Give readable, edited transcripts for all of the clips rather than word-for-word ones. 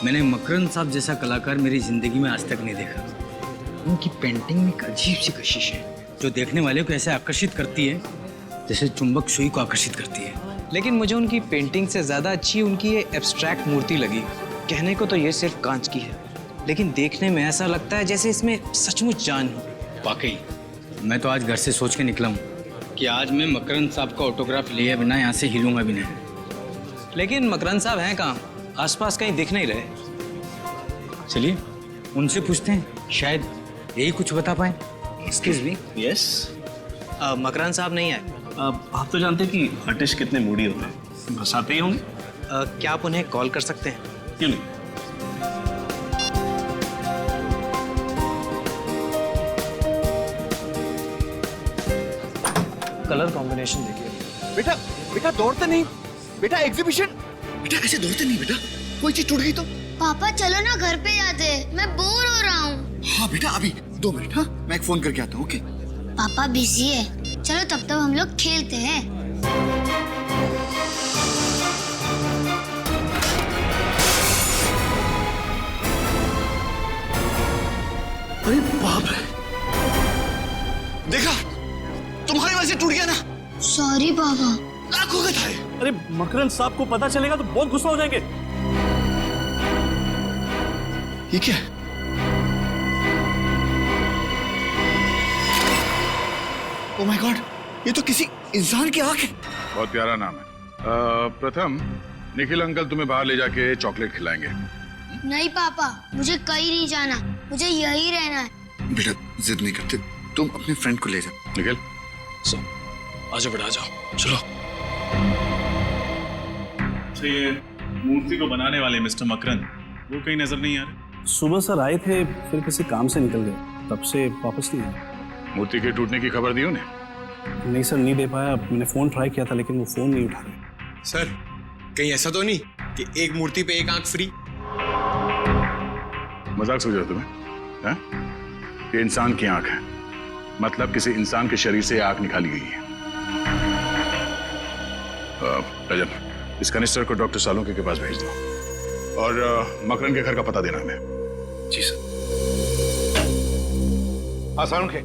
मैंने मकरंद साहब जैसा कलाकार मेरी जिंदगी में आज तक नहीं देखा। उनकी पेंटिंग में एक अजीब सी कशिश है जो देखने वाले को ऐसे आकर्षित करती है जैसे चुंबक सुई को आकर्षित करती है। लेकिन मुझे उनकी पेंटिंग से ज्यादा अच्छी उनकी ये एब्स्ट्रैक्ट मूर्ति लगी। कहने को तो ये सिर्फ कांच की है, लेकिन देखने में ऐसा लगता है जैसे इसमें सचमुच जान हो। वाकई मैं तो आज घर से सोच के निकला हूँ कि आज मैं मकरंद साहब का ऑटोग्राफ लिए बिना यहाँ से हिलूंगा भी नहीं। लेकिन मकरंद साहब हैं कहाँ? आसपास कहीं दिख नहीं रहे। चलिए उनसे पूछते हैं, शायद यही कुछ बता पाए। Excuse me. यस। मकरंद साहब नहीं आए। आप तो जानते हैं कि आर्टिस्ट कितने मूडी होते हैं, बस आते ही होंगे। क्या आप उन्हें कॉल कर सकते हैं? क्यों नहीं। कलर कॉम्बिनेशन देखिए। बेटा बेटा दौड़ते नहीं बेटा, एग्जीबिशन। बेटा ऐसे दौड़ते नहीं बेटा, कोई चीज टूट गई तो। पापा चलो ना घर पे जाते हैं, मैं बोर हो रहा हूँ। हाँ बेटा अभी 2 मिनट। हाँ मैं एक फोन करके आता हूँ। ओके पापा बिजी है, चलो तब तक हम लोग खेलते हैं। अरे बाप रे, देखा तुम्हारी वजह से टूट गया ना। सॉरी पापा। लाखों का था। अरे मकरंद साहब को पता चलेगा तो बहुत गुस्सा हो जाएंगे। ये क्या है? ओह माय गॉड, ये तो किसी इंसान की आंख है। बहुत प्यारा नाम है। प्रथम, निखिल अंकल तुम्हें बाहर ले जाके चॉकलेट खिलाएंगे। नहीं पापा, मुझे कहीं नहीं जाना, मुझे यहीं रहना है। बेटा जिद नहीं करते, तुम अपने फ्रेंड को ले जाओ। निखिल आजा बेटा आजा, चलो। अच्छा ये मूर्ति को बनाने वाले मिस्टर मकरंद, वो कहीं नजर नहीं आ रहे। सुबह सर आए थे, फिर किसी काम से निकल गए, तब से वापस नहीं आए। मूर्ति के टूटने की खबर दी उन्हें? नहीं सर, नहीं दे पाया। मैंने फोन ट्राई किया था लेकिन वो फोन नहीं उठा रहे। सर कहीं ऐसा तो नहीं कि एक मूर्ति पे एक आंख फ्री? मजाक समझ रहे तुम्हें? हैं? ये इंसान की आंख है, मतलब किसी इंसान के शरीर से आंख निकाली गई है। रजन, इस कनिस्टर को डॉक्टर सालुंके के पास भेज दो और मकरंद के घर का पता देना हमें। जी सर। हाँ सालुंके,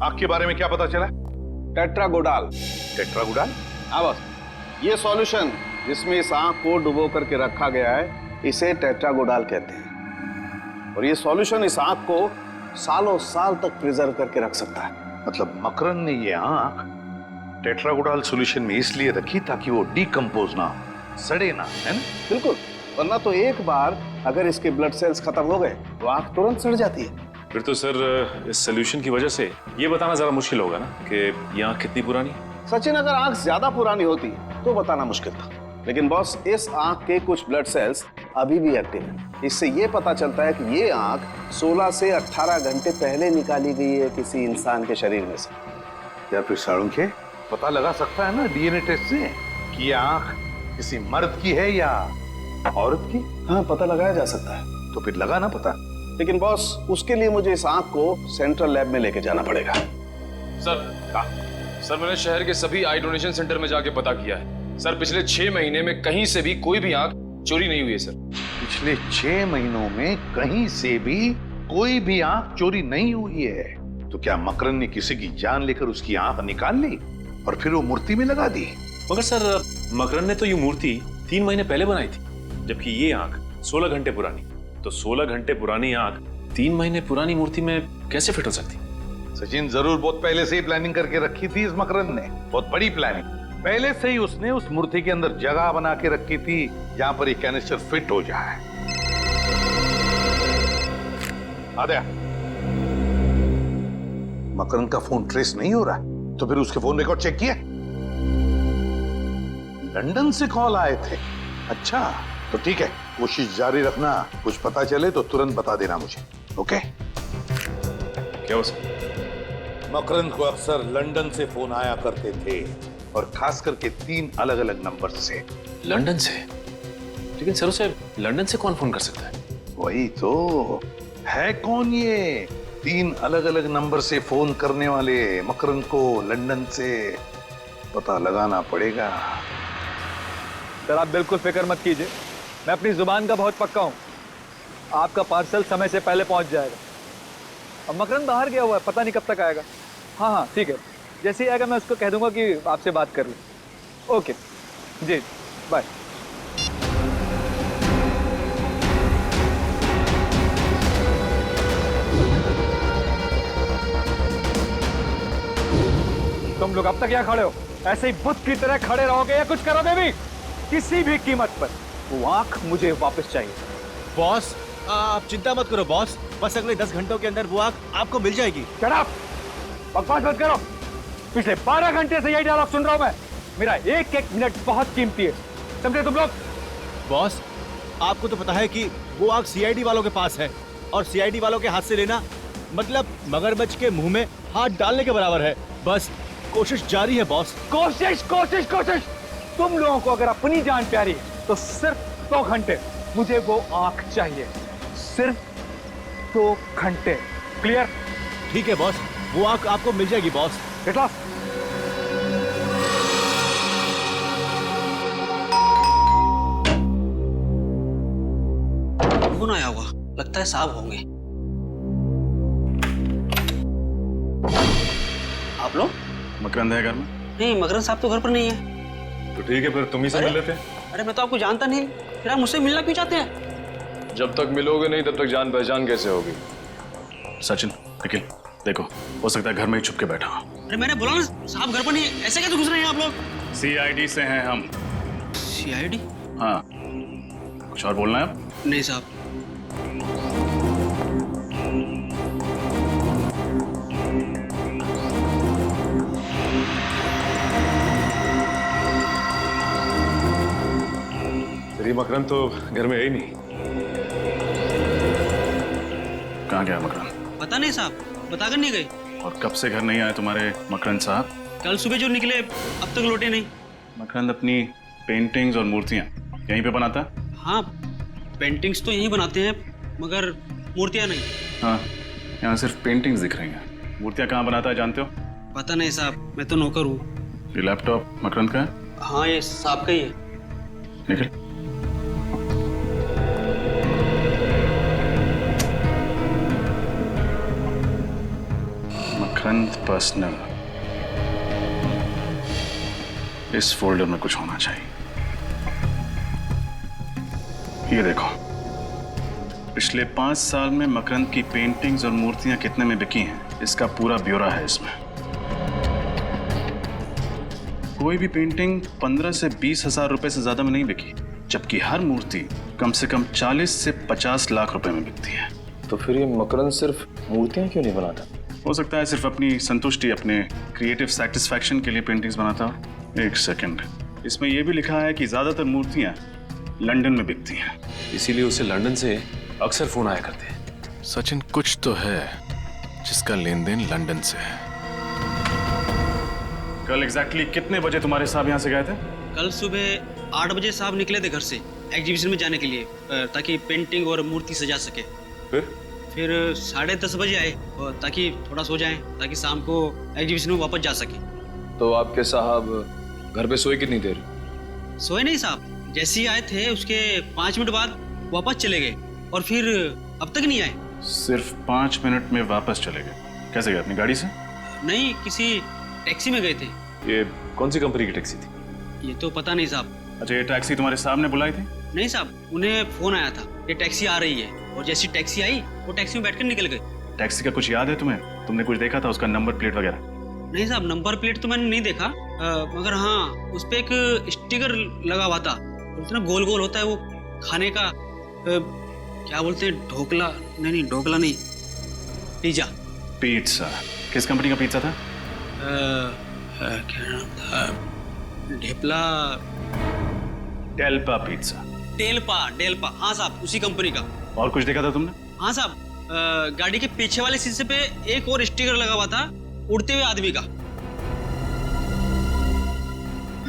आंख के बारे में क्या पता चला? टेट्रागोडाल। टेट्रागोडाल? हाँ बस, ये सॉल्यूशन जिसमें इस आंख को डुबो करके रखा गया है, इसे टेट्रागोडाल कहते हैं। और ये सॉल्यूशन इस आंख को सालों साल तक प्रिजर्व करके रख सकता है। मतलब मकरंद ने ये आंख टेट्रागोडाल सॉल्यूशन में इसलिए रखी ताकि वो डिकम्पोज ना हो, सड़े ना, है ना? बिल्कुल, वरना तो एक बार अगर इसके ब्लड सेल्स खत्म हो गए तो आंख तुरंत सड़ जाती है। फिर तो सर इस सोल्यूशन की वजह से ये बताना जरा मुश्किल होगा ना कि ये आंख कितनी पुरानी। सचिन, अगर आंख ज्यादा पुरानी होती तो बताना मुश्किल था, लेकिन बॉस इस आंख के कुछ ब्लड सेल्स अभी भी एक्टिव हैं। इससे ये पता चलता है कि ये आंख 16 से 18 घंटे पहले निकाली गई है किसी इंसान के शरीर में से। या फिर सालुंके पता लगा सकता है ना डीएनए टेस्ट से कि ये आंख किसी मर्द की है या औरत की? हाँ, पता लगाया जा सकता है। तो फिर लगा ना पता। लेकिन बॉस उसके लिए मुझे इस आंख को सेंट्रल लैब में लेके जाना पड़ेगा। सर मैंने शहर के सभी आई डोनेशन सेंटर में जाके पता किया है सर, पिछले 6 महीने में कहीं से भी कोई भी आंख चोरी नहीं हुई है सर। पिछले 6 महीनों में कहीं से भी कोई भी आंख चोरी नहीं हुई है? तो क्या मकरंद ने किसी की जान लेकर उसकी आंख निकाल ली और फिर वो मूर्ति में लगा दी? मगर सर मकरंद ने तो ये मूर्ति 3 महीने पहले बनाई थी, जबकि ये आंख 16 घंटे पुरानी। तो 16 घंटे पुरानी आंख 3 महीने पुरानी मूर्ति में कैसे फिट हो सकती? सचिन, जरूर बहुत पहले से ही प्लानिंग करके रखी थी इस मकरंद ने, बहुत बड़ी प्लानिंग। पहले से ही उसने उस मूर्ति के अंदर जगह बना के रखी थी जहां पर ये कैनिस्टर फिट हो जाए। आद्या, मकरंद का फोन ट्रेस नहीं हो रहा, तो फिर उसके फोन रिकॉर्ड चेक किए? लंदन से कॉल आए थे। अच्छा, तो ठीक है, कोशिश जारी रखना। कुछ पता चले तो तुरंत बता देना मुझे। ओके? क्या हो सर? मकरंद को अक्सर लंदन से फोन आया करते थे और खास करके 3 अलग अलग नंबर से। लंदन से? लेकिन सर उसे लंदन से कौन फोन कर सकता है? वही तो है, कौन ये 3 अलग अलग नंबर से फोन करने वाले? मकरंद को लंदन से पता लगाना पड़ेगा। सर आप बिल्कुल फिक्र मत कीजिए, मैं अपनी जुबान का बहुत पक्का हूँ। आपका पार्सल समय से पहले पहुंच जाएगा। अब मकरंद बाहर गया हुआ है, पता नहीं कब तक आएगा। हाँ हाँ ठीक है, जैसे ही आएगा मैं उसको कह दूंगा कि आपसे बात कर लूँ। ओके जी, बाय। तुम लोग अब तक यहाँ खड़े हो, ऐसे ही बुत की तरह खड़े रहोगे या कुछ करोगे भी? किसी भी कीमत पर वो आंख मुझे वापस चाहिए। बॉस आप चिंता मत करो बॉस, बस अगले 10 घंटों के अंदर वो आंख आपको मिल जाएगी। Shut up! बकवास मत करो। पिछले 12 घंटे से यही डायलॉग सुन रहा हूं मैं। मेरा एक एक मिनट बहुत कीमती है, समझे तुम लोग? बॉस आपको तो पता है कि वो आंख सीआईडी वालों के पास है, और सीआईडी वालों के हाथ से लेना मतलब मगरमच्छ के मुंह में हाथ डालने के बराबर है। बस कोशिश जारी है बॉस। कोशिश कोशिश कोशिश! तुम लोगों को अगर अपनी जान प्यारी है तो सिर्फ 2 घंटे मुझे वो आंख चाहिए, सिर्फ 2 घंटे। क्लियर? ठीक है बॉस, वो आंख आपको मिल जाएगी बॉस। Get lost. कौन आया होगा? लगता है साहब होंगे। आप लोग? मकरंद है घर में? नहीं, मकरंद साहब तो घर पर नहीं है। तो ठीक है, फिर तुम ही से मिल लेते हैं। अरे मैं तो आपको जानता नहीं, फिर आप मुझसे मिलना क्यों चाहते हैं? जब तक मिलोगे नहीं तब तक जान पहचान कैसे होगी? सचिन, निखिल, देखो हो सकता है घर में ही छुप के बैठा हो। अरे मैंने बोला ना साहब घर पर नहीं है, ऐसे कैसे घुस रहे हैं आप लोग? सीआईडी से हैं हम। सीआईडी? हाँ, कुछ और बोलना है आप? नहीं साहब। तेरी मकरंद तो घर में है ही नहीं। कहाँ गया मकरंद? पता नहीं साहब, बताकर नहीं गए। और कब से घर नहीं आए तुम्हारे मकरंद साहब? कल सुबह जो निकले अब तक लौटे नहीं। मकरंद अपनी पेंटिंग्स और मूर्तियाँ यहीं पे बनाता है? हाँ, पेंटिंग्स तो यहीं बनाते हैं मगर मूर्तियाँ नहीं। हाँ, यहाँ सिर्फ पेंटिंग्स दिख रही हैं। मूर्तियाँ कहाँ बनाता है जानते हो? पता नहीं साहब, मैं तो नौकर हूँ। ये लैपटॉप मकरंद का है? हाँ, ये साहब का ही है। निखिल, मकरंद पर्सनल, इस फोल्डर में कुछ होना चाहिए। ये देखो, पिछले 5 साल में मकरंद की पेंटिंग्स और मूर्तियां कितने में बिकी हैं, इसका पूरा ब्यौरा है इसमें। कोई भी पेंटिंग 15 से 20 हजार रुपए से ज्यादा में नहीं बिकी, जबकि हर मूर्ति कम से कम 40 से 50 लाख रुपए में बिकती है। तो फिर ये मकरंद सिर्फ मूर्तियां क्यों नहीं बनाता? हो सकता है सिर्फ अपनी संतुष्टि, अपने क्रिएटिव सेटिस्फैक्शन के लिए पेंटिंग्स बनाता हो। एक सेकंड, इसमें यह भी लिखा है कि ज्यादातर मूर्तियां लंदन में बिकती हैं, इसीलिए उसे लंदन से अक्सर फोन आया करते हैं। सचिन, कुछ तो है जिसका लेन देन लंदन से है। कल एग्जैक्टली कितने बजे तुम्हारे साहब यहाँ से गए थे? कल सुबह 8 बजे साहब निकले थे घर से एग्जीबिशन में जाने के लिए, ताकि पेंटिंग और मूर्ति सजा सके। फिर 10:30 बजे आए, और ताकि थोड़ा सो जाएं, ताकि शाम को एग्जीबिशन में वापस जा सके। तो आपके साहब घर पे सोए कितनी देर? सोए नहीं साहब, जैसे ही आए थे उसके 5 मिनट बाद वापस चले गए, और फिर अब तक नहीं आए। सिर्फ 5 मिनट में वापस चले गए? कैसे गए, अपनी गाड़ी से? नहीं, किसी टैक्सी में गए थे। ये कौन सी कंपनी की टैक्सी थी? ये तो पता नहीं साहब। अच्छा, ये टैक्सी तुम्हारे साहब ने बुलाई थी? नहीं साहब, उन्हें फोन आया था ये टैक्सी आ रही है, और जैसी टैक्सी आई वो टैक्सी में बैठकर निकल गए। टैक्सी का कुछ याद है तुम्हें? तुमने कुछ देखा था, उसका नंबर प्लेट वगैरह? नहीं साहब, नंबर प्लेट तो मैंने नहीं देखा, मगर हाँ उस पे एक स्टिकर लगा हुआ था, इतना गोल गोल होता है वो खाने का, क्या बोलते हैं, ढोकला? नहीं, ढोकला नहीं, पिज्जा। पिज्जा? किस कंपनी का पिज्जा था? क्या नाम था? ढेपला? डेल्पा पिज्जा? डेल्पा, हाँ साहब, उसी कंपनी का। और कुछ देखा था तुमने? हाँ साहब, गाड़ी के पीछे वाले शीशे पे एक और स्टिकर लगा हुआ था उड़ते हुए आदमी का।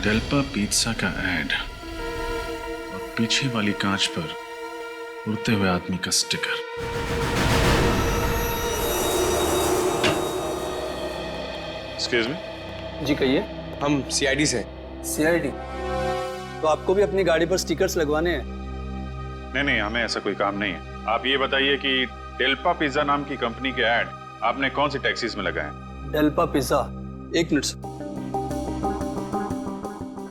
डेल्पा पिज्जा का ऐड, और पीछे वाली कांच पर उड़ते हुए आदमी का स्टिकर। Excuse me? जी कहिए। हम सीआईडी से। सीआईडी? तो आपको भी अपनी गाड़ी पर स्टिकर्स लगवाने हैं? नहीं, हमें ऐसा कोई काम नहीं है। आप ये बताइए कि डेल्पा पिज्जा नाम की कंपनी के ऐड आपने कौन सी टैक्सीज में लगाए? डेल्पा पिज्जा, एक मिनट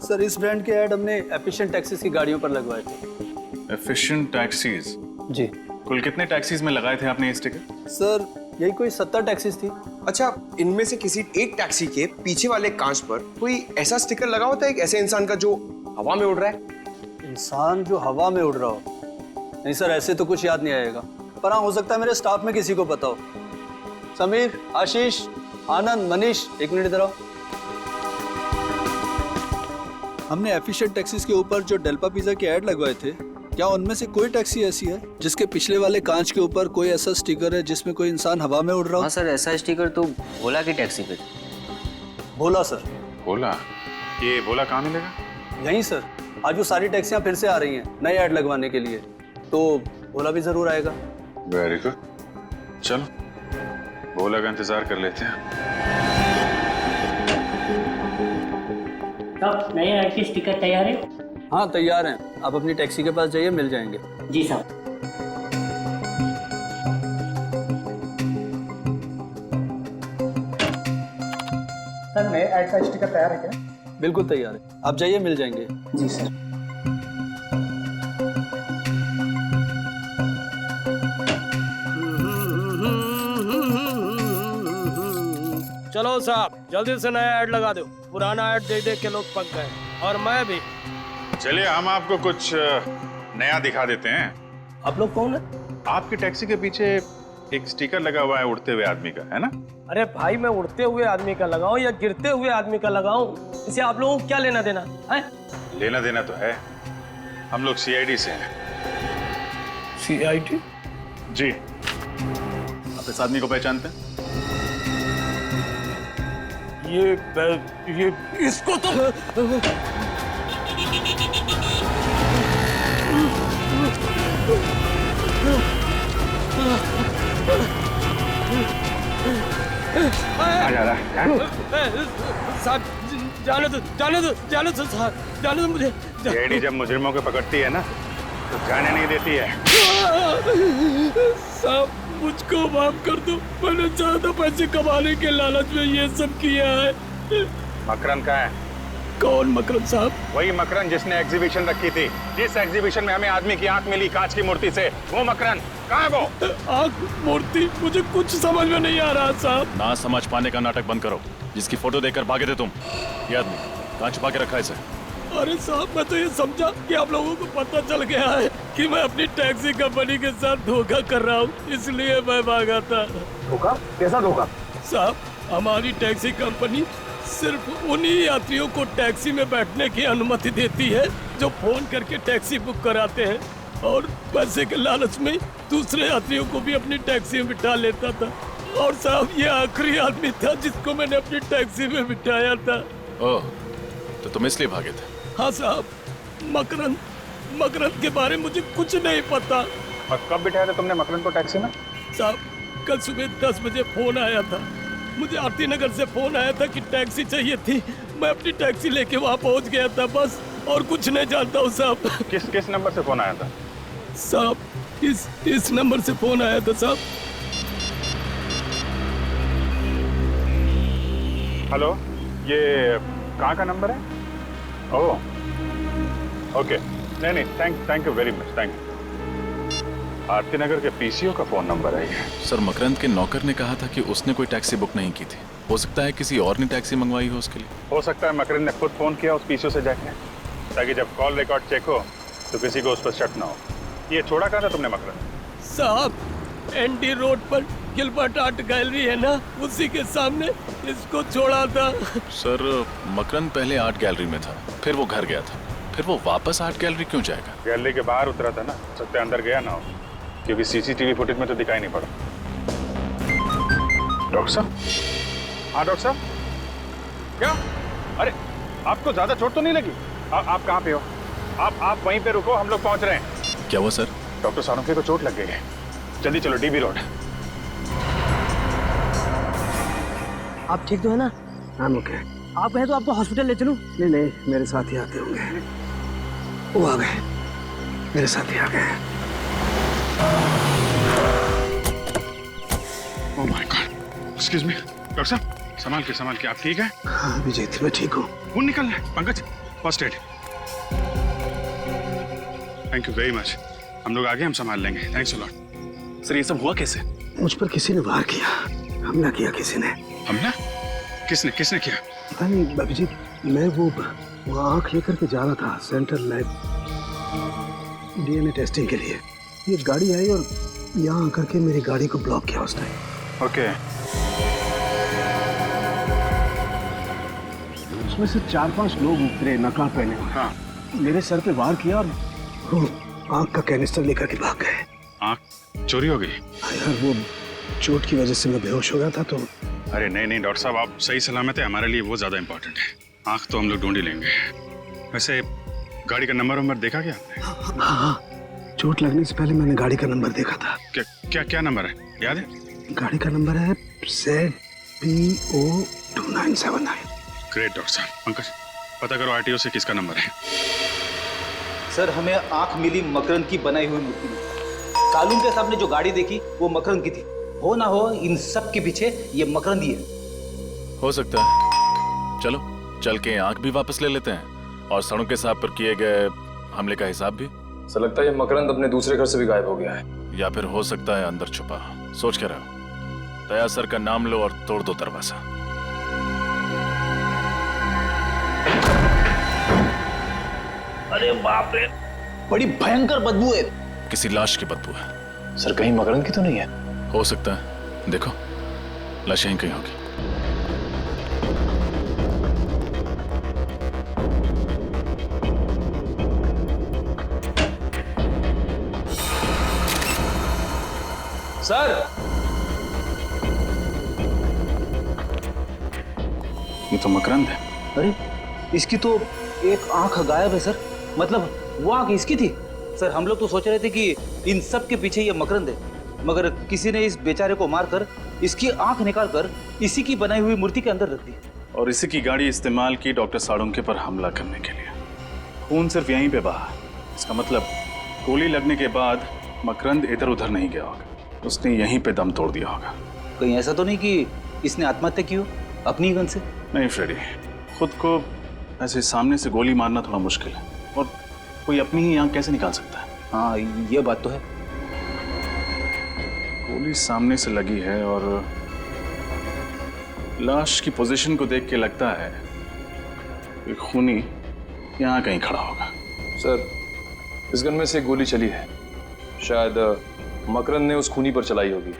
सर, इस ब्रांड के ऐड हमने एफिशिएंट टैक्सीज की गाड़ियों पर लगवाए थे। Efficient taxis? जी। कुल कितने टैक्सीज में लगाए थे आपने ये स्टिकर? सर यही कोई 70 टैक्सीज थी। अच्छा, इनमें से किसी एक टैक्सी के पीछे वाले कांच पर कोई ऐसा स्टिकर लगा होता है एक ऐसे इंसान का जो हवा में उड़ रहा है? इंसान जो हवा में उड़ रहा हो? नहीं सर, ऐसे तो कुछ याद नहीं आएगा, पर हाँ हो सकता है मेरे स्टाफ में किसी को पता हो। समीर, आशीष, आनंद, मनीष, एक मिनट इधर आओ। हमने एफिशिएंट टैक्सीज के ऊपर जो डेल्पा पिज्जा के ऐड लगवाए थे, क्या उनमें से कोई टैक्सी ऐसी है जिसके पिछले वाले कांच के ऊपर कोई ऐसा स्टिकर है जिसमें कोई इंसान हवा में उड़ रहा हो? हाँ सर, ऐसा स्टिकर तो भोला की टैक्सी पे। भोला सर? भोला? ये भोला कहाँ मिलेगा? यहीं सर, आज वो सारी टैक्सियां फिर से आ रही हैं नए ऐड लगवाने के लिए, तो भोला भी जरूर आएगा। वेरी गुड, चलो भोला का इंतजार कर लेते हैं। साहब, नए ऐड के स्टिकर तैयार है? हाँ तैयार हैं, आप अपनी टैक्सी के पास जाइए, मिल जाएंगे। जी साहब। सर, नए ऐड का स्टिकर तैयार है क्या? बिल्कुल तैयार है, आप जाइए, मिल जाएंगे। जी सर। चलो साहब, जल्दी से नया ऐड लगा दो, पुराना ऐड देख देख के लोग पक गए, और मैं भी। चलिए हम आपको कुछ नया दिखा देते हैं। आप लोग कौन है? आपकी टैक्सी के पीछे एक स्टिकर लगा हुआ है उड़ते हुए आदमी का, है ना? अरे भाई, मैं उड़ते हुए आदमी का लगाऊं या गिरते हुए आदमी का लगाऊं, इसे आप लोगों को क्या लेना देना है? लेना देना तो है, हम लोग सीआईडी से हैं। सीआईडी? जी। आप इस आदमी को पहचानते हैं? ये इसको तो साहब, जाने दो साहब, जाने दो मुझे। सीआईडी जब मुजरिमों को पकड़ती है ना, तो जाने नहीं देती है। साहब, मुझको माफ कर दो, मैंने ज्यादा पैसे कमाने के लालच में ये सब किया है। मकरन कहाँ है? कौन मकरन साहब? वही मकरन जिसने एग्जीबिशन रखी थी, जिस एग्जीबिशन में हमें आदमी की आंख मिली कांच की मूर्ति से, वो मकरन कहाँ है? वो आंख मूर्ति? मुझे कुछ समझ में नहीं आ रहा साहब। ना समझ पाने का नाटक बंद करो। जिसकी फोटो देखकर भागे थे तुम, ये आदमी कहाँ छुपा के रखा है इसे? अरे साहब, मैं तो ये समझा कि आप लोगों को पता चल गया है कि मैं अपनी टैक्सी कंपनी के साथ धोखा कर रहा हूँ, इसलिए मैं भागा था। धोखा? कैसा धोखा? साहब, हमारी टैक्सी कंपनी सिर्फ उन्हीं यात्रियों को टैक्सी में बैठने की अनुमति देती है जो फोन करके टैक्सी बुक कराते हैं, और पैसे के लालच में दूसरे यात्रियों को भी अपनी टैक्सी में बिठा लेता था। और साहब, ये आखिरी आदमी था जिसको मैंने अपनी टैक्सी में बिठाया था। ओह, तो तुम इसलिए भागे थे? हाँ साहब, मकरन के बारे में मुझे कुछ नहीं पता। और कब बिठाया था तुमने मकरन को टैक्सी में? साहब, कल सुबह 10 बजे फोन आया था, मुझे आरती नगर से फोन आया था कि टैक्सी चाहिए थी। मैं अपनी टैक्सी लेके वहाँ पहुँच गया था, बस, और कुछ नहीं जानता हूँ साहब। किस नंबर से फोन आया था? साहब, इस नंबर से फोन आया था साहब। हेलो, ये कहाँ का नंबर है? ओह, ओके, नहीं, thank you very much, thank you. Aarti Nagar के पीसीओ का फोन नंबर है ये। सर, मकरंद के नौकर ने कहा था कि उसने कोई टैक्सी बुक नहीं की थी। हो सकता है किसी और ने टैक्सी मंगवाई हो उसके लिए। हो सकता है मकरंद ने खुद फोन किया उस पीसीओ से जाके, ताकि जब कॉल रिकॉर्ड चेक हो तो किसी को उस पर शक ना हो। ये छोड़ा कहाँ था तुमने मकरंद? साहब, एनडी रोड पर गिलबर्ट आर्ट गैलरी है ना, उसी के सामने इसको छोड़ा था। सर, मकरंद पहले आर्ट गैलरी में था, फिर वो घर गया था, फिर वो वापस आर्ट गैलरी क्यों जाएगा? गैलरी के बाहर उतरा था ना, सकते अंदर गया ना हो, क्योंकि सीसीटीवी फुटेज में तो दिखाई नहीं पड़ा। डॉक्टर साहब? हाँ डॉक्टर साहब, क्या? अरे आपको ज्यादा चोट तो नहीं लगी? आप कहाँ पे हो? आप वहीं पे रुको, हम लोग पहुंच रहे हैं। क्या हुआ सर? डॉक्टर सानुके को चोट लग गई है, जल्दी चलो डीबी रोड। आप ठीक तो है ना? हाँ ओके। आप कहें तो आपको हॉस्पिटल ले चलूं? नहीं, मेरे साथ ही आते होंगे। वो आ गए, मेरे साथ ही आ गए हैं। Oh my God, excuse me doctor साहब, संभाल के, आप ठीक है? हाँ अभिजीत, मैं ठीक हूँ। खून निकल रहा है। Pankaj, first aid. Thank you very much. हम लोग आगे, हम संभाल लेंगे। Thanks a lot. सर ये सब हुआ कैसे? मुझ पर किसी ने वार किया, हमला किया किसी ने। हमला? किसने किया? पता नहीं अभिजीत, मैं वो आँख लेकर के जा रहा था सेंट्रल लैब DNA टेस्टिंग के लिए। ये गाड़ी आई और यहाँ आकर के मेरी गाड़ी को ब्लॉक किया उसने। ओके। उसमें से 4-5 लोग उतरे नकाब पहने हुए। हाँ। मेरे सर पे वार किया और वो आँख का कैनिस्टर लेकर के भाग गए। आँख चोरी हो गई? यार वो चोट की वजह से मैं बेहोश हो गया था तो। अरे नहीं डॉक्टर साहब, आप सही सलामत है, हमारे लिए वो ज्यादा इम्पोर्टेंट है। आँख तो हम लोग ढूंढ ही लेंगे। वैसे गाड़ी का नंबर देखा क्या आपने? हाँ, चोट लगने से पहले मैंने गाड़ी का नंबर देखा था। क्या नंबर है, याद है? गाड़ी का नंबर है ZPO 2979। ग्रेट डॉक्टर साहब। पंकज, पता करो RTO से किसका नंबर है। सर हमें आंख मिली मकरंद की बनाई हुई मूर्ति में। कालून के सामने जो गाड़ी देखी वो मकरंद की थी। हो ना हो इन सब के पीछे ये मकरंद ही है। हो सकता है। चलो चल के आंख भी वापस ले लेते हैं और सड़ों के साहब पर किए गए हमले का हिसाब भी। सर लगता है ये मकरंद अपने दूसरे घर से भी गायब हो गया है। या फिर हो सकता है अंदर छुपा। सोच के रहो। दया सर का नाम लो और तोड़ दो दरवाजा। अरे बाप रे, बड़ी भयंकर बदबू है। किसी लाश की बदबू है। सर कहीं मकरंद की तो नहीं है? हो सकता है, देखो लाश यहीं कहीं होगी। सर ये तो मकरंद है। अरे इसकी तो एक आंख गायब है सर। मतलब वो आंख इसकी थी। सर हम लोग तो सोच रहे थे कि इन सब के पीछे ये मकरंद है, मगर किसी ने इस बेचारे को मारकर इसकी आंख निकालकर इसी की बनाई हुई मूर्ति के अंदर रख दी। और इसी की गाड़ी इस्तेमाल की डॉक्टर साळुंखे पर हमला करने के लिए। खून सिर्फ यहीं पे बहा। इसका मतलब गोली लगने के बाद मकरंद इधर उधर नहीं गया होगा, उसने यहीं पे दम तोड़ दिया होगा। कहीं ऐसा तो नहीं कि इसने आत्महत्या की हो अपनी गन से? नहीं फ्रेडी, खुद को ऐसे सामने से गोली मारना थोड़ा मुश्किल है और कोई अपनी ही आंख कैसे निकाल सकता है? हाँ ये बात तो है। गोली सामने से लगी है और लाश की पोजीशन को देख के लगता है कि खूनी यहाँ कहीं खड़ा होगा। सर इस गन में से गोली चली है, शायद मकरंद ने उस खूनी पर चलाई होगी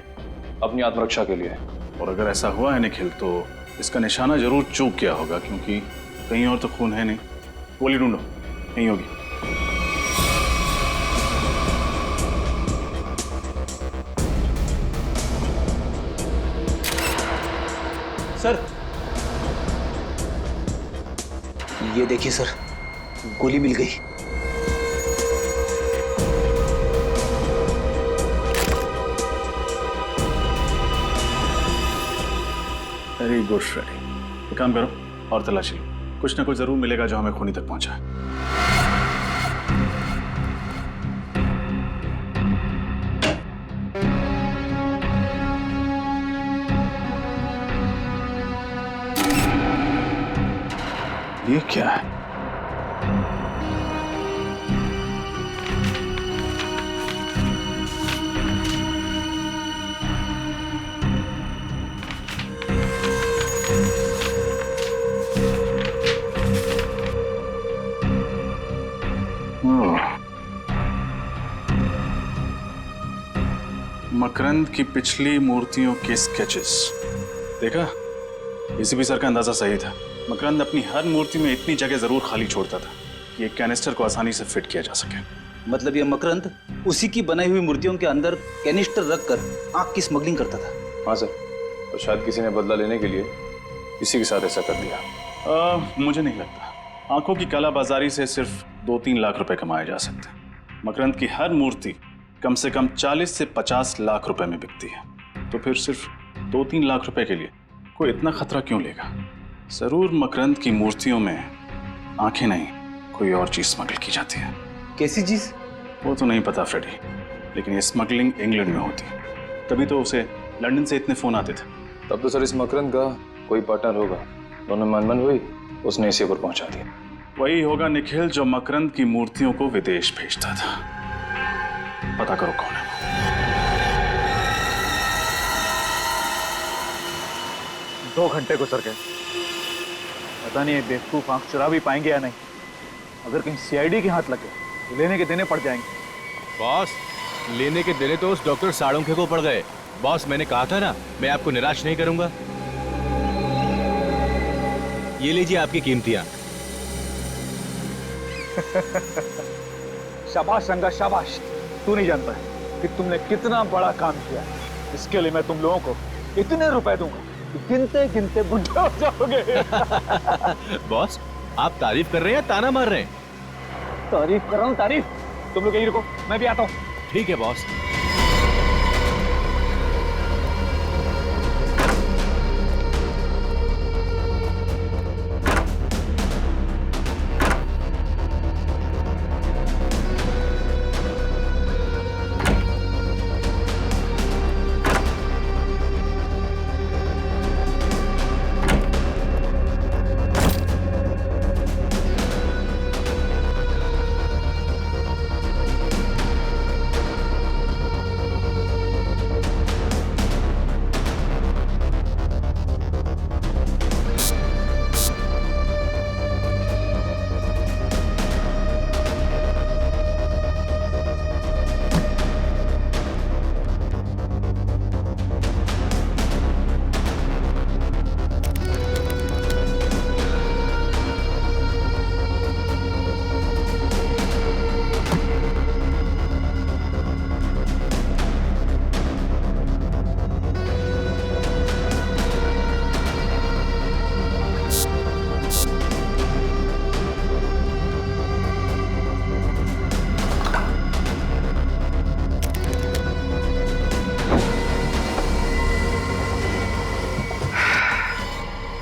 अपनी आत्मरक्षा के लिए। और अगर ऐसा हुआ है निखिल तो इसका निशाना जरूर चूक गया होगा, क्योंकि कहीं और तो खून है नहीं। गोली ढूंढो, नहीं होगी। सर ये देखिए सर, गोली मिल गई। Very good Freddy. एक काम करो और तलाशी लो, कुछ ना कुछ जरूर मिलेगा जो हमें खूनी तक पहुंचाए। ये क्या है? मकरंद की पिछली मूर्तियों के स्केचेस देखा? इसी भी सर का अंदाजा सही था। मकरंद अपनी हर मूर्ति में इतनी जगह जरूर खाली छोड़ता था कि एक कैनिस्टर को आसानी से फिट किया जा सके। मतलब ये मकरंद उसी की बनाई हुई मूर्तियों के अंदर कैनिस्टर रखकर आग की स्मगलिंग करता था। हाँ सर, और शायद किसी ने बदला लेने के लिए इसी के साथ ऐसा कर दिया। मुझे नहीं लगता। आंखों की कालाबाजारी से सिर्फ 2-3 लाख रुपए कमाए जा सकते हैं। मकरंद की हर मूर्ति कम से कम 40 से 50 लाख रुपए में बिकती है, तो फिर सिर्फ 2-3 लाख रुपए के लिए कोई इतना खतरा क्यों लेगा? जरूर मकरंद की मूर्तियों में आंखें नहीं, कोई और चीज स्मगल की जाती है। कैसी चीज? वो तो नहीं पता फ्रेडी, लेकिन ये स्मगलिंग इंग्लैंड में होती, तभी तो उसे लंदन से इतने फोन आते थे। तब तो सर इस मकरंद का कोई पार्टनर होगा, दोनों मनमन हुई, उसने इसी पर पहुंचा दिया। वही होगा निखिल जो मकरंद की मूर्तियों को विदेश भेजता था। पता करो कौन है वो। 2 घंटे गुजर गए, पता नहीं ये बेवकूफ आंख चुरा भी पाएंगे या नहीं। अगर कहीं सीआईडी के हाथ लगे तो लेने के देने पड़ जाएंगे। बॉस, लेने के देने तो उस डॉक्टर साड़ोंखे को पड़ गए। बॉस, मैंने कहा था ना, मैं आपको निराश नहीं करूंगा। ये लीजिए आपकी कीमती आंख। शाबाश रंगा, शाबाश। तू नहीं जानता है कि तुमने कितना बड़ा काम किया है। इसके लिए मैं तुम लोगों को इतने रुपए दूंगा कि गिनते गिनते बुढ़े हो जाओगे। बॉस, आप तारीफ कर रहे हैं या ताना मार रहे हैं? तारीफ कर रहा हूँ, तारीफ। तुम लोग यहीं रुको, मैं भी आता हूँ। ठीक है बॉस।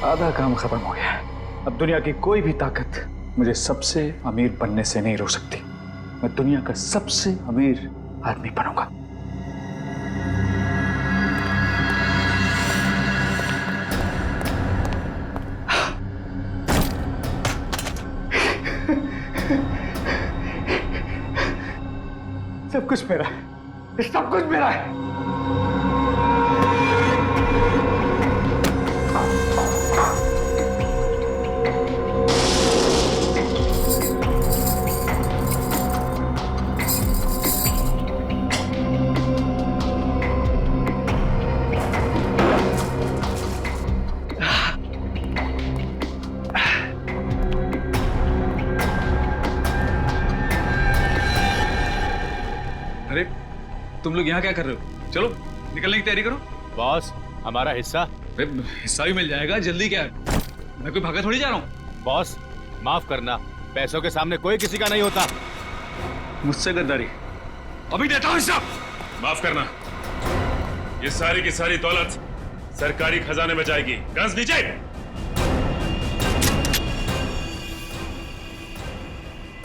आधा काम खत्म हो गया। अब दुनिया की कोई भी ताकत मुझे सबसे अमीर बनने से नहीं रोक सकती। मैं दुनिया का सबसे अमीर आदमी बनूंगा। सब कुछ मेरा है, सब कुछ मेरा है। अरे तुम लोग यहाँ क्या कर रहे हो? चलो निकलने की तैयारी करो। बॉस, हमारा हिस्सा? अरे हिस्सा भी मिल जाएगा, जल्दी क्या है? मैं कोई भागा थोड़ी जा रहा हूँ। बॉस, माफ करना, पैसों के सामने कोई किसी का नहीं होता। मुझसे गद्दारी, अभी देता हूँ हिस्सा। माफ करना, ये सारी की सारी दौलत सरकारी खजाने में जाएगी। गन्स नीचे।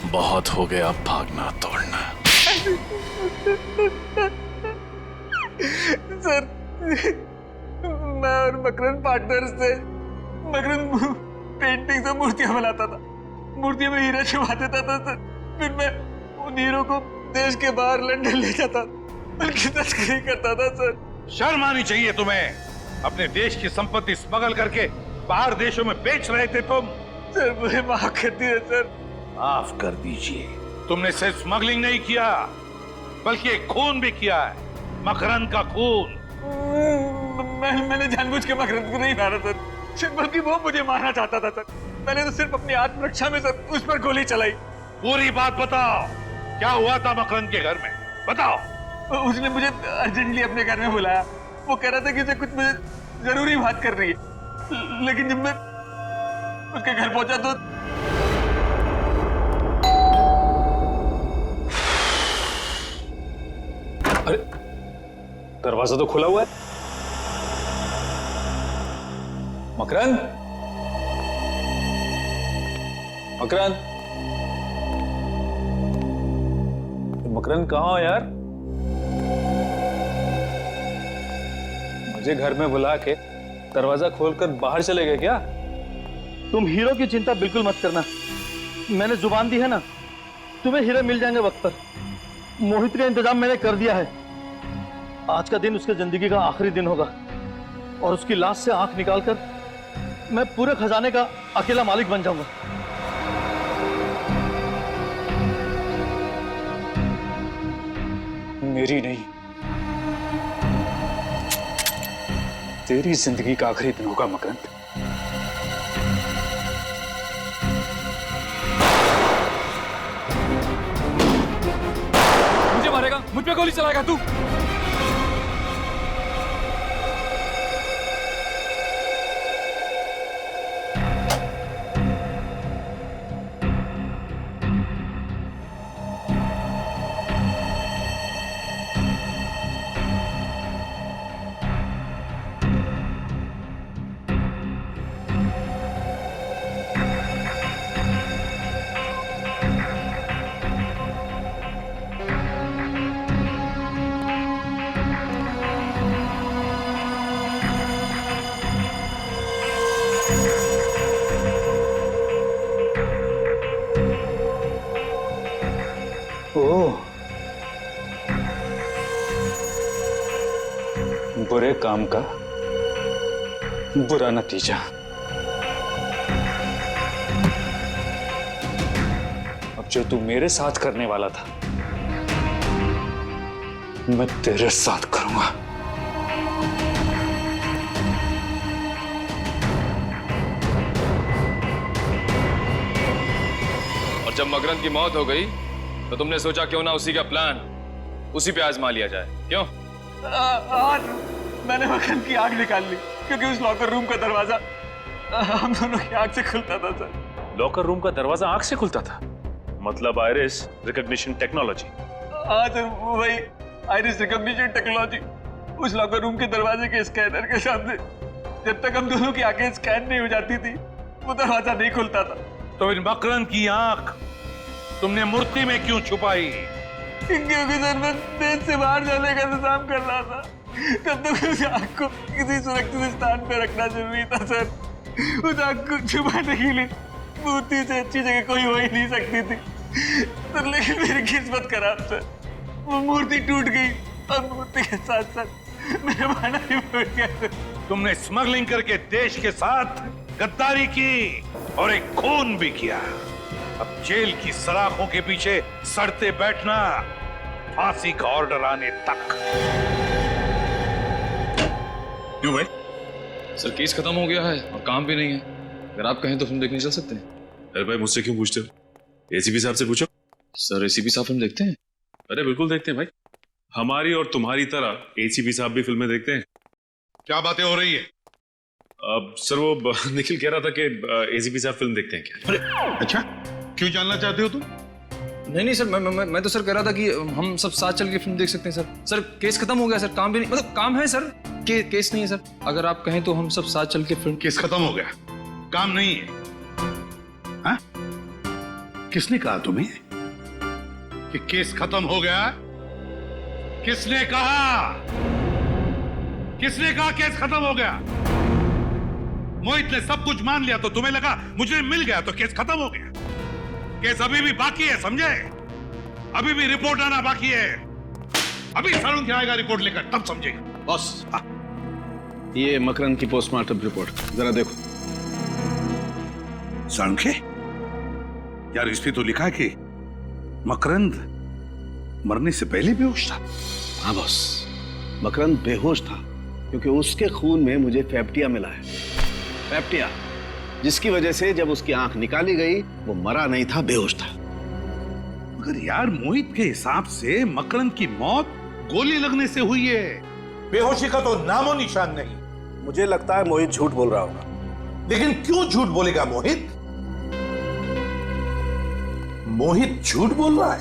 बहुत हो गया भागना तोड़ना। सर, मैं और मकरंद पार्टनर्स थे। मकरंद पेंटिंग से मूर्तियां बनाता था, मूर्तियों में हीरा छुपा देता था सर। फिर मैं उन हीरो को देश के बाहर लंदन ले जाता, उनकी तस्करी करता था सर। शर्म आनी चाहिए तुम्हें। अपने देश की संपत्ति स्मगल करके बाहर देशों में बेच रहे थे तुम। सर मुझे माफ कर दीजिए सर। माफ कर दीजिए। तुमने सिर्फ स्मगलिंग नहीं किया, बल्कि एक खून भी किया है, मकरंद का खून। मैंने जानबूझ के मकरंद को नहीं मारा सर, बल्कि वो मुझे मारना चाहता था सर। मैंने तो सिर्फ अपनी आत्मरक्षा में सर उस पर गोली चलाई। पूरी बात बताओ, क्या हुआ था मकरंद के घर में? बताओ। उसने मुझे अर्जेंटली अपने घर में बुलाया। वो कह रहा था कि उसे कुछ मुझे जरूरी बात करनी है, लेकिन जब मैं उसके घर पहुंचा तो अरे दरवाजा तो खुला हुआ है। मकरंद, मकरंद कहाँ हो यार? मुझे घर में बुला के दरवाजा खोलकर बाहर चले गए क्या? तुम हीरो की चिंता बिल्कुल मत करना, मैंने जुबान दी है ना, तुम्हें हीरे मिल जाएंगे वक्त पर। मोहित का इंतजाम मैंने कर दिया है। आज का दिन उसकी जिंदगी का आखिरी दिन होगा और उसकी लाश से आंख निकालकर मैं पूरे खजाने का अकेला मालिक बन जाऊंगा। मेरी नहीं, तेरी जिंदगी का आखिरी दिन होगा मकरंद। मुझे मारेगा, मुझ पे गोली चलाएगा तू? बुरे काम का बुरा नतीजा। अब जो तू मेरे साथ करने वाला था, मैं तेरे साथ करूंगा। और जब मकरंद की मौत हो गई तो तुमने सोचा क्यों ना उसी का प्लान उसी पे आजमा लिया जाए। क्यों? आज मैंने मकरंद की आंख निकाल ली क्योंकि उस लॉकर रूम का दरवाजा हम दोनों की आंख से खुलता था सर। लॉकर रूम का दरवाजा आंख से खुलता था? मतलब आइरिस रिकॉग्निशन टेक्नोलॉजी? हाँ सर, वही आइरिस रिकॉग्निशन टेक्नोलॉजी। उस लॉकर रूम के दरवाजे के स्कैनर के सामने जब तक हम दोनों की आंखें स्कैन नहीं हो जाती थी, वो दरवाजा नहीं खुलता था। तो इन मकरंद की आंख तुमने मूर्ति में क्यों छुपाई? क्योंकि सर मैं देश से बाहर जाने का इंतजाम कर रहा था, तब तक उस आंख को किसी सुरक्षित स्थान पर रखना जरूरी था सर। उस आंख को छुपाने के लिए मूर्ति से अच्छी जगह कोई हो ही नहीं सकती थी सर, लेकिन मेरी किस्मत खराब सर, वो मूर्ति टूट गई और मूर्ति के साथ साथ मेरा भाना भी बढ़ गया सर। तुमने स्मगलिंग करके देश के साथ गद्दारी की और एक खून भी किया। अब जेल की सलाखों के पीछे सड़ते बैठना, फांसी का ऑर्डर आने तक। क्यों भाई? सर केस खत्म हो गया है और काम भी नहीं है। अगर आप कहें तो फिल्म देखने चल सकते हैं। अरे भाई मुझसे क्यों पूछते हो? एसीपी साहब से पूछो। सर एसीपी साहब फिल्म देखते हैं? अरे बिल्कुल देखते हैं भाई, हमारी और तुम्हारी तरह एसीपी साहब भी फिल्में देखते हैं। क्या बातें हो रही है? सर वो निखिल कह रहा था कि एसीपी साहब फिल्म देखते हैं क्या? अरे अच्छा, क्यों जानना चाहते हो तुम? नहीं सर, मैं तो सर कह रहा था कि हम सब साथ चल के फिल्म देख सकते हैं सर। सर केस खत्म हो गया सर, काम भी नहीं, मतलब काम है सर, केस नहीं है सर। अगर आप कहें तो हम सब साथ चल के फिल्म। केस खत्म हो गया, काम नहीं है? हाँ? किसने कहा तुम्हें कि केस खत्म हो गया? किसने कहा? किसने कहा केस खत्म हो गया? मोहित ने सब कुछ मान लिया तो तुम्हें लगा मुझे मिल गया तो केस खत्म हो गया। केस अभी भी बाकी है, समझे? अभी भी रिपोर्ट आना बाकी है। अभी सरुण आएगा रिपोर्ट लेकर, तब समझेगा। बॉस, ये मकरंद की पोस्टमार्टम रिपोर्ट जरा देखो। सरुण, यार इस पे तो लिखा है कि मकरंद मरने से पहले बेहोश था। हाँ बॉस, मकरंद बेहोश था क्योंकि उसके खून में मुझे फैप्टिया मिला है। फैप्टिया जिसकी वजह से जब उसकी आंख निकाली गई वो मरा नहीं था, बेहोश था। मगर यार मोहित के हिसाब से मकरंद की मौत गोली लगने से हुई है। बेहोशी का तो नामो निशान नहीं। मुझे लगता है मोहित झूठ बोल रहा होगा। लेकिन क्यों झूठ बोलेगा मोहित? मोहित झूठ बोल रहा है?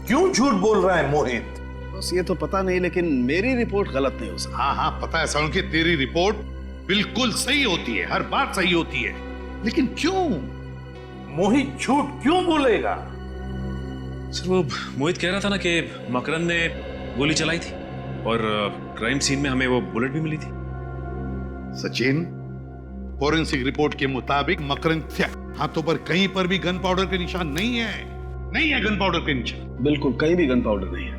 क्यों झूठ बोल रहा है मोहित? बस ये तो पता नहीं, लेकिन मेरी रिपोर्ट गलत नहीं हो सकती। हाँ पता है सरुण कि तेरी रिपोर्ट बिल्कुल सही होती है, हर बात सही होती है, लेकिन क्यों मोहित झूठ क्यों बोलेगा? सर वो मोहित कह रहा था ना कि मकरंद ने गोली चलाई थी और क्राइम सीन में हमें वो बुलेट भी मिली थी। सचिन, फोरेंसिक रिपोर्ट के मुताबिक मकरंद के हाथों पर कहीं पर भी गन पाउडर के निशान नहीं है गन पाउडर के निशान। बिल्कुल कहीं भी गन पाउडर नहीं है।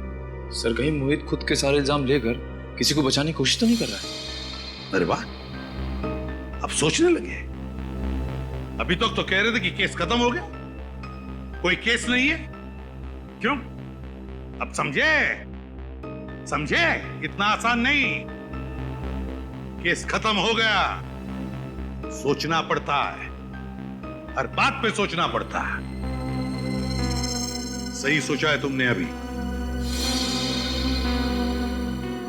सर कहीं मोहित खुद के सारे इल्जाम लेकर किसी को बचाने की कोशिश तो नहीं कर रहा है? अरे वाह, अब सोचने लगे। अभी तक तो कह रहे थे कि केस खत्म हो गया, कोई केस नहीं है। क्यों? अब समझे इतना आसान नहीं। केस खत्म हो गया। सोचना पड़ता है, हर बात पे सोचना पड़ता है। सही सोचा है तुमने अभी।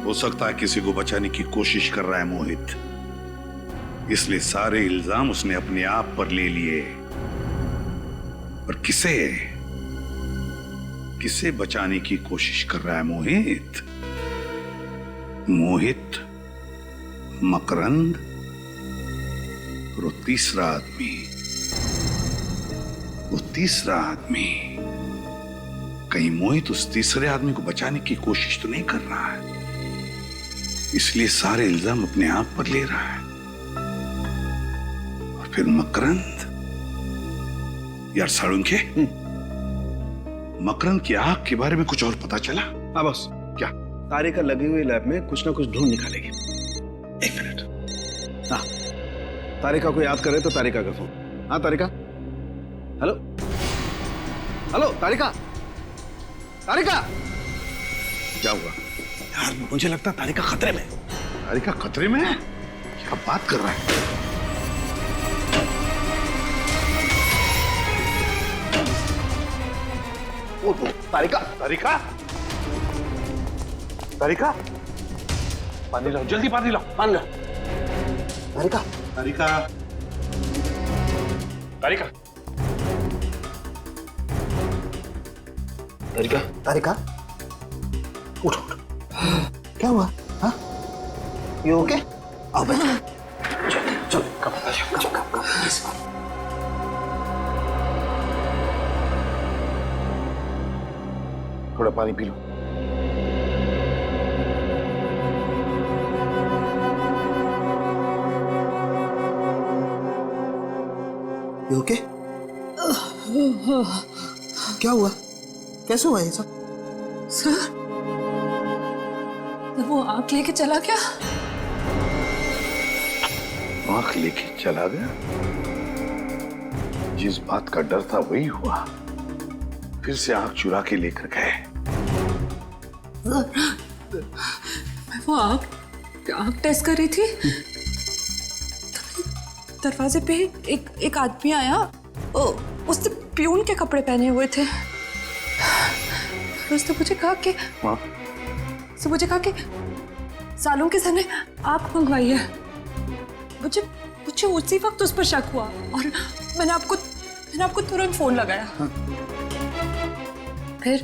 हो सकता है किसी को बचाने की कोशिश कर रहा है मोहित, इसलिए सारे इल्जाम उसने अपने आप पर ले लिए। और किसे बचाने की कोशिश कर रहा है मोहित? मकरंद और वो तीसरा आदमी। कहीं मोहित उस तीसरे आदमी को बचाने की कोशिश तो नहीं कर रहा है, इसलिए सारे इल्जाम अपने आप पर ले रहा है। और फिर मकरंद, यार साळुंखे, मकरंद की आंख के बारे में कुछ और पता चला? हाँ बॉस। क्या? तारिका लगी हुई लैब में कुछ ना कुछ ढूंढ निकालेगी। एक मिनट। हाँ, तारिका को याद करे तो तारिका का फोन। हाँ तारिका, हेलो तारिका। क्या हुआ? यार मुझे लगता है तारिका खतरे में। तारिका खतरे में है? क्या बात कर रहा है? तारिका, पानी लाओ, जल्दी पानी लाओ। तारिका, उठ। क्या हुआ? हाँ? You okay? आओ बैठो। चलो, कम। थोड़ा पानी पी लो। You okay? क्या हुआ? कैसे हुआ ये सब? सर, वो आंख लेके चला क्या? आंख लेके चला गया? जिस बात का डर था वही हुआ। फिर से आंख चुरा के लेकर गए। वो आंख टेस्ट कर रही थी। दरवाजे पे एक आदमी आया। उसने प्यून के कपड़े पहने हुए थे। उसने मुझे कहा कि सालों के सर ने आंख मंगवाई है। मुझे उसी वक्त उस पर शक हुआ और मैंने आपको तुरंत फोन लगाया। फिर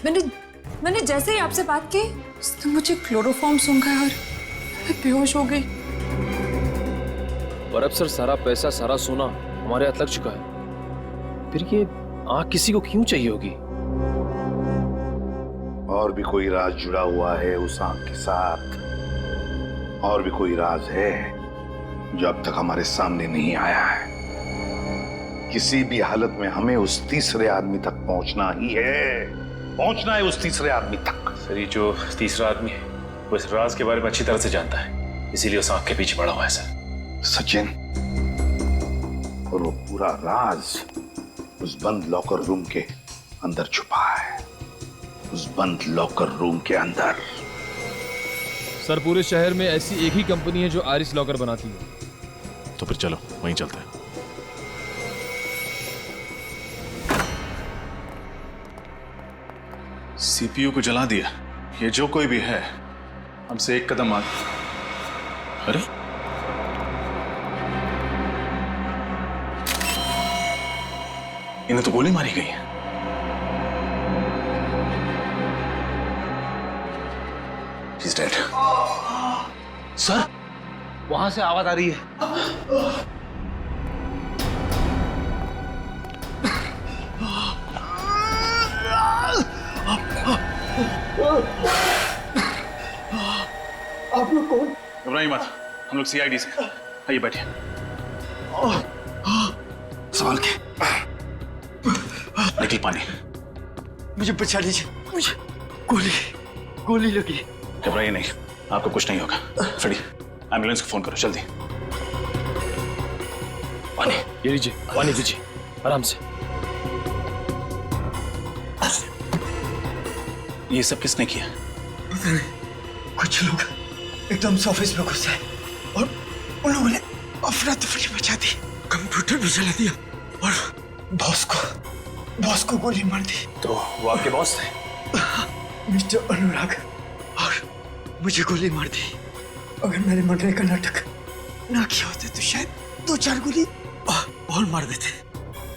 मैंने जैसे ही आपसे बात की, उसने मुझे क्लोरोफॉर्म सूंघा और मैं बेहोश हो गई। और अब सर सारा पैसा, सारा सोना हमारे हाथ लग चुका है। फिर ये आंख किसी को क्यों चाहिए होगी? और भी कोई राज जुड़ा हुआ है उस आंख के साथ। और भी कोई राज है जो अब तक हमारे सामने नहीं आया है। किसी भी हालत में हमें उस तीसरे आदमी तक पहुंचना ही है। पहुंचना है उस तीसरे आदमी तक। सर ये जो तीसरा आदमी है वो इस राज के बारे में अच्छी तरह से जानता है, इसीलिए उस आंख के पीछे पड़ा हुआ है सर। सचिन, और वो पूरा राज उस बंद लॉकर रूम के अंदर छुपा है। उस बंद लॉकर रूम के अंदर। सर पूरे शहर में ऐसी एक ही कंपनी है जो आरिस लॉकर बनाती है। तो फिर चलो वहीं चलते हैं। सीपीयू को जला दिया। ये जो कोई भी है हमसे एक कदम आगे। अरे इन्हें तो गोली मारी गई है। He's dead. सर, वहां से आवाज आ रही है। घबराइए मत, हम लोग सीआईडी से। आइए बैठिए। संभाल के। निकल पानी। मुझे बचा लीजिए, मुझे गोली लगी। घबराइए नहीं, आपको कुछ नहीं होगा। फ्रेडी, एम्बुलेंस को फोन करो जल्दी। पानी ये लीजिए, पानी दीजिए आराम से। ये सब किसने किया? पता नहीं, कुछ लोग एकदम से ऑफिस में घुस आए और उन लोगों ने अफरा तफरी मचा दी, कंप्यूटर भी जला दिया और बॉस को गोली मार दी। तो वो आपके बॉस थे? मिस्टर अनुराग, और मुझे गोली मार दी। अगर मैंने मरने का नाटक ना किया होता तो शायद 2-4 गोली और मार देते।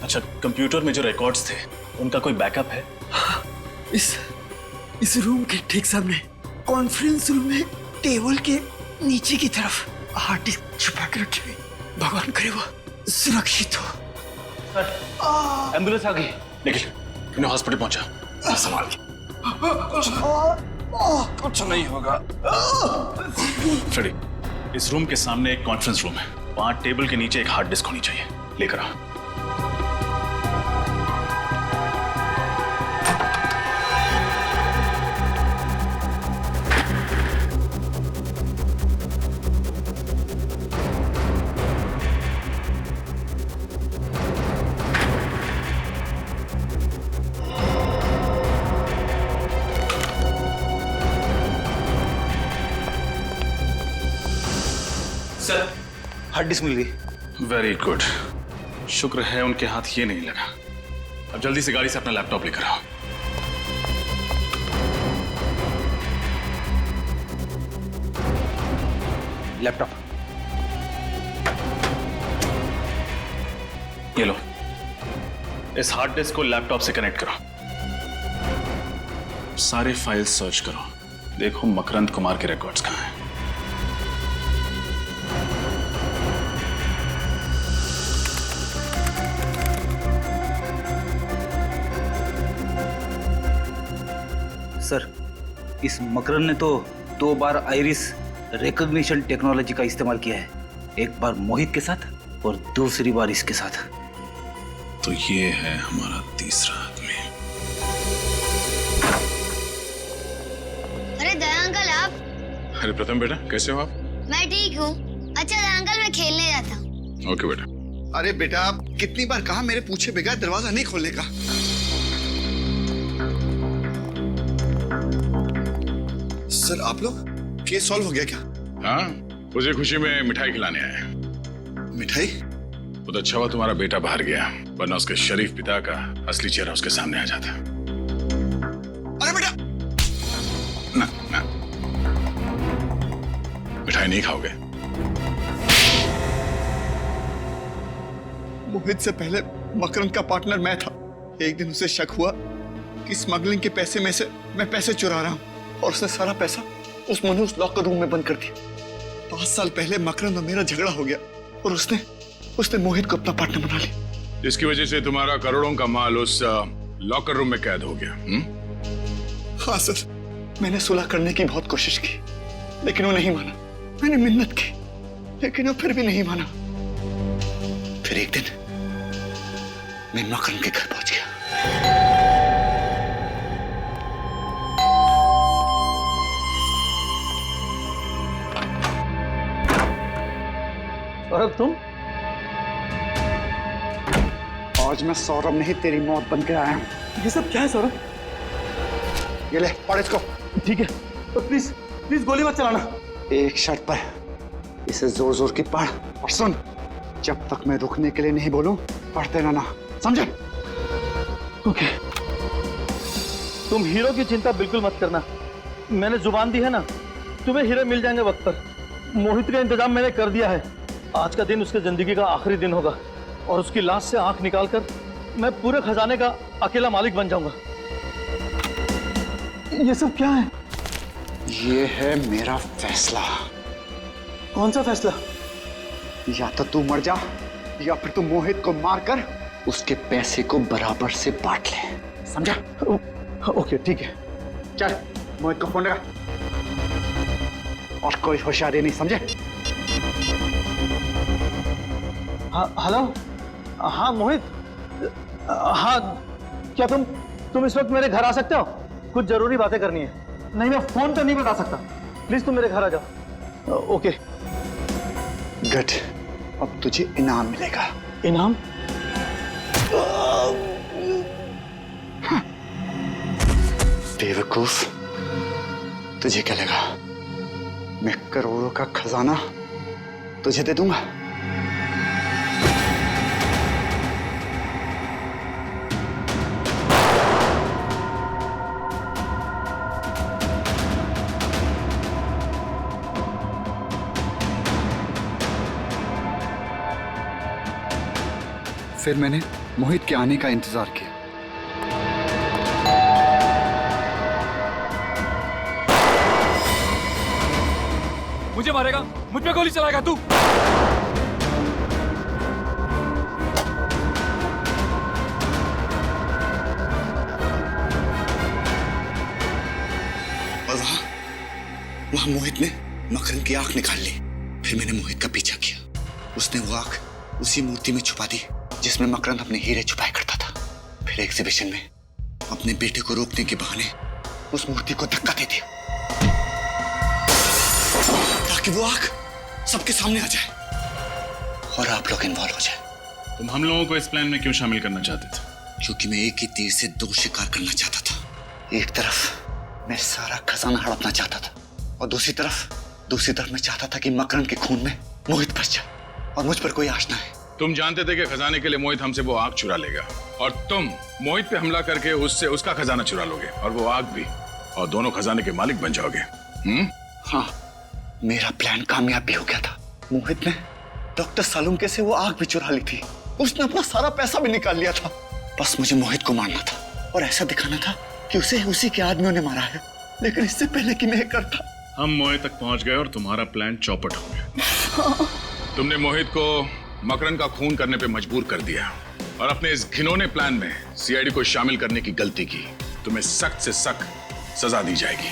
अच्छा, कंप्यूटर में जो रिकॉर्ड्स थे उनका कोई बैकअप है? इस रूम के ठीक सामने कॉन्फ्रेंस रूम में टेबल के नीचे की तरफ हार्ड डिस्क छुपा के रखी हुई। भगवान करे वो सुरक्षित हो। एम्बुलेंस आ गई। निखिल, इन्हें हॉस्पिटल पहुंचा। संभाल के। कुछ नहीं होगा। फ्रेडी, इस रूम के सामने एक कॉन्फ्रेंस रूम है, वहां टेबल के नीचे एक हार्ड डिस्क होनी चाहिए। लेकर आओ। सर, हार्ड डिस्क मिल गई। वेरी गुड, शुक्र है उनके हाथ ये नहीं लगा। अब जल्दी से गाड़ी से अपना लैपटॉप लेकर आओ। लैपटॉप ये लो, इस हार्ड डिस्क को लैपटॉप से कनेक्ट करो। सारे फाइल्स सर्च करो, देखो मकरंद कुमार के रिकॉर्ड्स कहाँ हैं। सर, इस मकरंद ने तो 2 बार आइरिस रिकॉग्निशन टेक्नोलॉजी का इस्तेमाल किया है। एक बार मोहित के साथ और दूसरी बार इसके साथ। तो ये है हमारा तीसरा आदमी। अरे दया अंकल, आप? अरे प्रथम बेटा, कैसे हो आप? मैं ठीक हूँ। अच्छा दया अंकल, मैं खेलने जाता हूँ। ओके बेटा। अरे बेटा, आप कितनी बार कहा मेरे पूछे बगैर दरवाजा नहीं खोलने का। सर, आप लोग केस सॉल्व हो गया क्या? हाँ, उसी खुशी में मिठाई खिलाने आए। मिठाई? बहुत अच्छा हुआ तुम्हारा बेटा बाहर गया, वरना उसके शरीफ पिता का असली चेहरा उसके सामने आ जाता। अरे बेटा! ना ना, मिठाई नहीं खाओगे? मोहित से पहले मकरंद का पार्टनर मैं था। एक दिन उसे शक हुआ कि स्मगलिंग के पैसे में से मैं पैसे चुरा रहा हूँ, और उसने सारा पैसा उस लॉकर रूम में बंद कर दिया। 5 साल पहले मकरंद और मेरा झगड़ा हो गया और उसने मोहित को अपना पार्टनर बना लिया। जिसकी वजह से तुम्हारा करोड़ों का माल उस लॉकर रूम में कैद हो गया। हाँ सर, मैंने सुलह करने की बहुत कोशिश की, लेकिन वो नहीं माना। मैंने मिन्नत की, लेकिन वो फिर भी नहीं माना। फिर एक दिन मैं मकरंद के घर पहुंच गया। सौरभ, तुम? आज मैं सौरभ नहीं, तेरी मौत बन के आया हूँ। ये सब क्या है सौरभ? ये ले, पढ़ इसको। ठीक है, तो प्लीज गोली मत चलाना। एक शर्त पर, इसे जोर जोर की पढ़ और सुन। जब तक मैं रुकने के लिए नहीं बोलूं, पढ़ते रहना, समझे? ओके। तुम हीरो की चिंता बिल्कुल मत करना। मैंने जुबान दी है ना, तुम्हें हीरे मिल जाएंगे वक्त पर। मोहित का इंतजाम मैंने कर दिया है। आज का दिन उसके जिंदगी का आखिरी दिन होगा और उसकी लाश से आंख निकालकर मैं पूरे खजाने का अकेला मालिक बन जाऊंगा। ये सब क्या है? ये है मेरा फैसला। कौन सा फैसला? या तो तू मर जा, या फिर तू मोहित को मारकर उसके पैसे को बराबर से बांट ले, समझा? ओके, ठीक है। चल, मोहित को फोन लगा। और कोई होशियारी नहीं, समझे? हेलो। हाँ मोहित। हाँ, क्या तुम इस वक्त मेरे घर आ सकते हो? कुछ जरूरी बातें करनी है। नहीं, मैं फोन पे नहीं बता सकता। प्लीज तुम मेरे घर आ जाओ। ओके। गुड, अब तुझे इनाम मिलेगा। इनाम? बेवकूफ, तुझे क्या लगा मैं करोड़ों का खजाना तुझे दे दूंगा? फिर मैंने मोहित के आने का इंतजार किया। मुझे मारेगा? मुझ पे गोली चलाएगा तू? और वहां मोहित ने मकरंद की आंख निकाल ली। फिर मैंने मोहित का पीछा किया। उसने वो आंख उसी मूर्ति में छुपा दी जिसमें मकरंद अपने हीरे छुपाया करता था। फिर एग्जीबिशन में अपने बेटे को रोकने के बहाने उस मूर्ति को धक्का दे दिया ताकि वो आंख सबके सामने आ जाए और आप लोग इन्वॉल्व हो जाए। तुम हम लोगों को इस प्लान में क्यों शामिल करना चाहते थे? क्योंकि मैं एक ही तीर से दो शिकार करना चाहता था। एक तरफ मैं सारा खजाना हड़पना चाहता था और दूसरी तरफ मैं चाहता था कि मकरंद के खून में मोहित फंस जाए और मुझ पर कोई आश ना है। तुम जानते थे कि खजाने के लिए मोहित हमसे वो आग चुरा लेगा और तुम मोहित पे हमला करके उससे उसका खजाना चुरा लोगे और वो आग भी, और दोनों खजाने के मालिक बन जाओगे। हाँ, मेरा प्लान कामयाब भी हो गया था। मोहित ने डॉक्टर सालुंके से वो आग भी चुरा ली थी। उसने अपना सारा पैसा भी निकाल लिया था। बस मुझे मोहित को मारना था और ऐसा दिखाना था कि उसे उसी के आदमियों ने मारा है। लेकिन इससे पहले कि मैं करता, हम मोहित तक पहुंच गए और तुम्हारा प्लान चौपट हो गया। तुमने मोहित को मकरंद का खून करने पे मजबूर कर दिया और अपने इस घिनौने प्लान में सीआईडी को शामिल करने की गलती की। तुम्हें सख्त से सख्त सजा दी जाएगी।